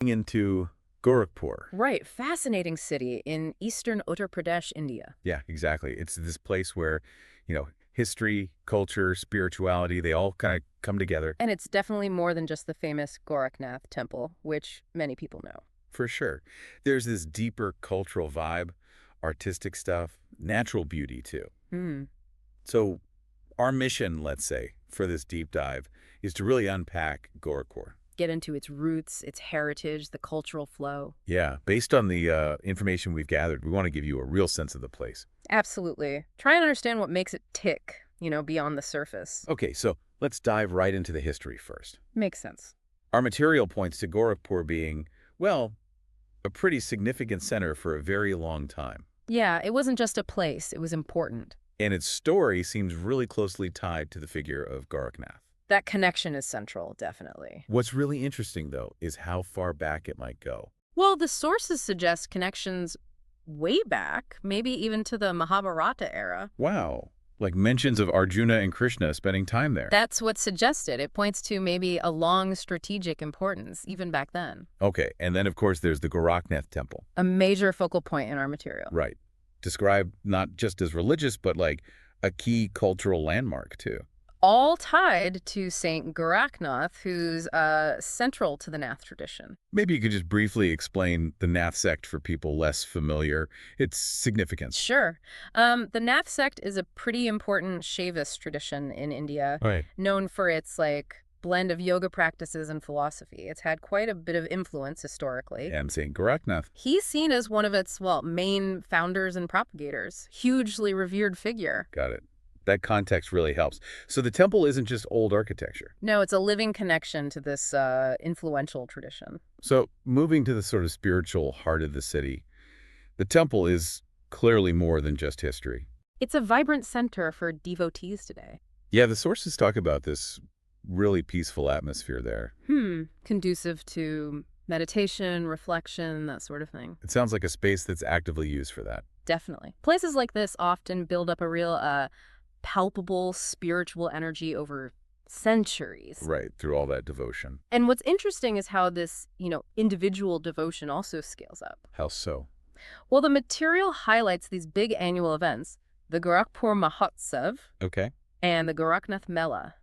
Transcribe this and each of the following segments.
Into Gorakhpur. Right, fascinating city in eastern Uttar Pradesh, India. Yeah, exactly. It's this place where, history, culture, spirituality, they all kind of come together. And it's definitely more than just the famous Gorakhnath Temple, which many people know. For sure. There's this deeper cultural vibe, artistic stuff, natural beauty too. Hmm. So our mission, let's say, for this deep dive is to really unpack Gorakhpur. Get into its roots, its heritage, the cultural flow. Yeah, based on the information we've gathered, we want to give you a real sense of the place. Absolutely. Try and understand what makes it tick, beyond the surface. Okay, so let's dive right into the history first. Makes sense. Our material points to Gorakhpur being, well, a pretty significant center for a very long time. Yeah, it wasn't just a place, it was important. And its story seems really closely tied to the figure of Gorakhnath. That connection is central, definitely. What's really interesting, though, is how far back it might go. Well, the sources suggest connections way back, maybe even to the Mahabharata era. Wow. Like mentions of Arjuna and Krishna spending time there. That's what's suggested. It points to maybe a long strategic importance, even back then. Okay, and then, of course, there's the Gorakhnath Temple. A major focal point in our material. Right. Described not just as religious, but like a key cultural landmark, too. All tied to Saint Gorakhnath, who's central to the Nath tradition. Maybe you could just briefly explain the Nath sect for people less familiar, its significance. Sure. The Nath sect is a pretty important Shaivist tradition in India, Right. known for its blend of yoga practices and philosophy. It's had quite a bit of influence historically. And Saint Gorakhnath. He's seen as one of its, main founders and propagators. Hugely revered figure. Got it. That context really helps. So the temple isn't just old architecture. No, it's a living connection to this influential tradition. So moving to the sort of spiritual heart of the city, the temple is clearly more than just history. It's a vibrant center for devotees today. Yeah, the sources talk about this really peaceful atmosphere there. Conducive to meditation, reflection, that sort of thing. It sounds like a space that's actively used for that. Definitely. Places like this often build up a real palpable spiritual energy over centuries. Right, through all that devotion. And what's interesting is how this, individual devotion also scales up. How so? Well, the material highlights these big annual events, the Gorakhpur Mahotsav Okay. and the Gorakhnath Mela.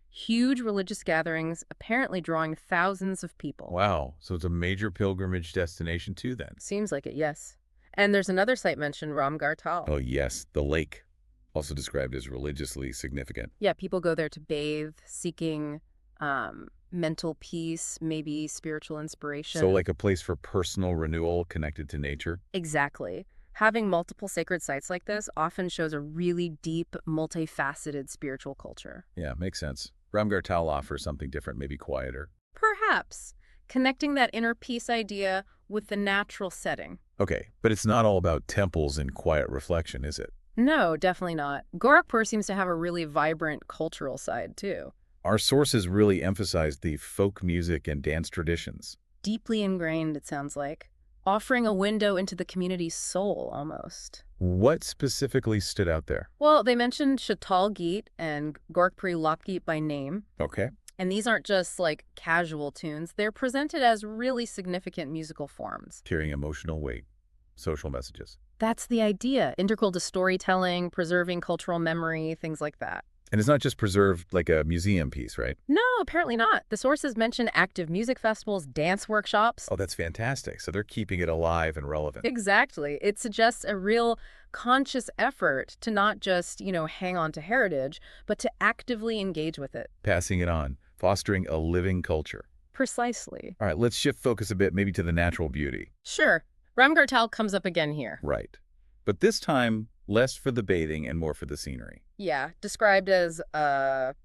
Huge religious gatherings, apparently drawing thousands of people. Wow, so it's a major pilgrimage destination too then. Seems like it, yes. And there's another site mentioned, Ramgarh Tal. Oh yes, the lake, also described as religiously significant. Yeah, people go there to bathe, seeking mental peace, maybe spiritual inspiration. So like a place for personal renewal connected to nature? Exactly. Having multiple sacred sites like this often shows a really deep, multifaceted spiritual culture. Yeah, makes sense. Ramgarh Tal offers something different, maybe quieter. Perhaps connecting that inner peace idea with the natural setting. Okay, but it's not all about temples and quiet reflection, is it? No, definitely not. Gorakhpur seems to have a really vibrant cultural side, too. Our sources really emphasized the folk music and dance traditions. Deeply ingrained, it sounds like. Offering a window into the community's soul, almost. What specifically stood out there? Well, they mentioned Shatal Geet and Gorakhpuri Lokgeet by name. Okay. And these aren't just casual tunes. They're presented as really significant musical forms. Carrying emotional weight, social messages. That's the idea. Integral to storytelling, preserving cultural memory, things like that. And it's not just preserved like a museum piece, right? No, apparently not. The sources mention active music festivals, dance workshops. Oh, that's fantastic. So they're keeping it alive and relevant. Exactly. It suggests a real conscious effort to not just, hang on to heritage, but to actively engage with it. Passing it on, fostering a living culture. Precisely. All right, let's shift focus a bit, maybe to the natural beauty. Sure. Ramgarh Tal comes up again here. Right. But this time, less for the bathing and more for the scenery. Yeah, described as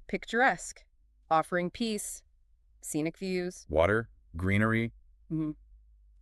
picturesque, offering peace, scenic views. Water, greenery. Mhm.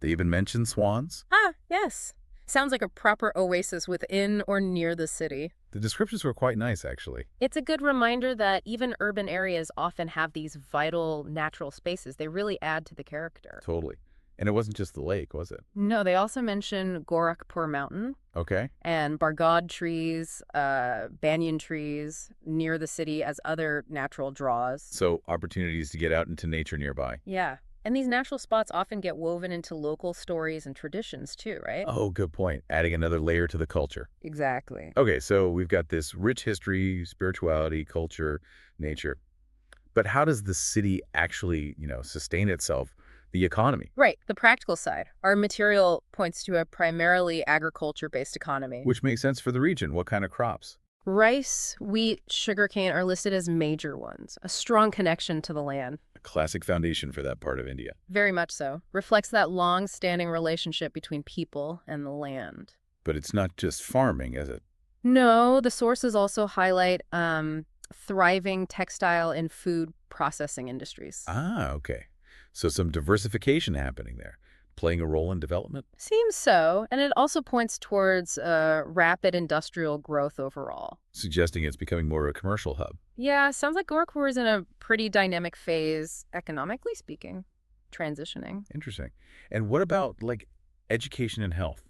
They even mention swans. Ah, yes. Sounds like a proper oasis within or near the city. The descriptions were quite nice, actually. It's a good reminder that even urban areas often have these vital natural spaces. They really add to the character. Totally. And it wasn't just the lake, was it? No, they also mention Gorakhpur Mountain Okay. and bargad trees, banyan trees near the city as other natural draws. So opportunities to get out into nature nearby. Yeah. And these natural spots often get woven into local stories and traditions too, right? Oh, good point. Adding another layer to the culture. Exactly. Okay, so we've got this rich history, spirituality, culture, nature. But how does the city actually, sustain itself, the economy? Right, the practical side. Our material points to a primarily agriculture-based economy. Which makes sense for the region. What kind of crops? Rice, wheat, sugarcane are listed as major ones, a strong connection to the land. A classic foundation for that part of India. Very much so. Reflects that long-standing relationship between people and the land. But it's not just farming, is it? No, the sources also highlight thriving textile and food processing industries. Ah, okay. So some diversification happening there, playing a role in development, Seems so, and it also points towards rapid industrial growth overall. suggesting it's becoming more of a commercial hub. Yeah, sounds like Gorakhpur is in a pretty dynamic phase, economically speaking, transitioning. Interesting. And what about, like, education and health,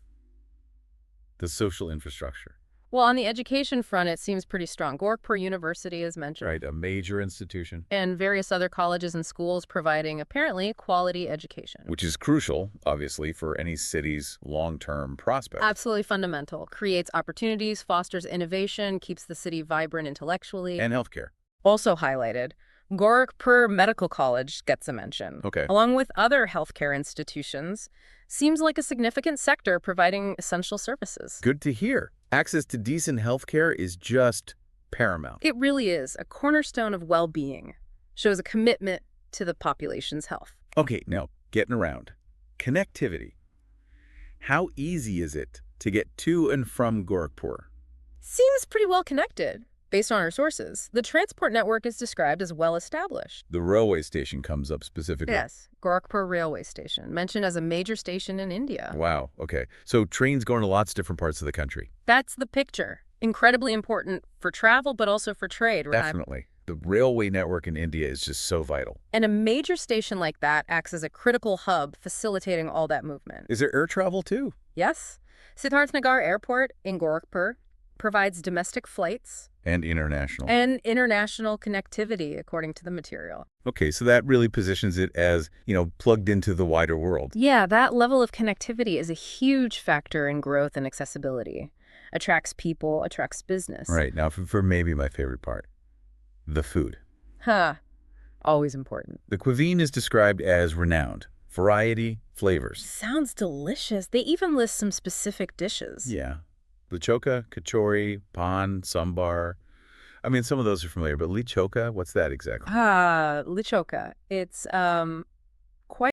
the social infrastructure? Well, on the education front, it seems pretty strong. Gorakhpur University is mentioned, Right, a major institution, and various other colleges and schools providing apparently quality education. which is crucial, obviously, for any city's long-term prospects. Absolutely fundamental. Creates opportunities, fosters innovation, keeps the city vibrant intellectually. And healthcare. Also highlighted, Gorakhpur Medical College gets a mention. Okay. Along with other healthcare institutions, seems like a significant sector providing essential services. Good to hear. Access to decent healthcare is just paramount. It really is a cornerstone of well-being. Shows a commitment to the population's health. Okay, now, getting around. Connectivity. How easy is it to get to and from Gorakhpur? Seems pretty well connected. Based on our sources, the transport network is described as well established. The railway station comes up specifically. Yes, Gorakhpur Railway Station, mentioned as a major station in India. Wow, okay. So trains going to lots of different parts of the country. That's the picture. Incredibly important for travel, but also for trade, right? Definitely. The railway network in India is just so vital. And a major station like that acts as a critical hub, facilitating all that movement. Is there air travel too? Yes, Siddharthnagar Airport in Gorakhpur provides domestic flights And international. and international connectivity, according to the material. Okay, so that really positions it as, plugged into the wider world. Yeah, that level of connectivity is a huge factor in growth and accessibility. Attracts people, attracts business. Right, now for maybe my favorite part, the food. Huh. Always important. The cuisine is described as renowned. Variety, flavors. Sounds delicious. They even list some specific dishes. Yeah. Lichoka, kachori, pan, sambar. I mean, some of those are familiar, but lichoka, what's that exactly? Lichoka. It's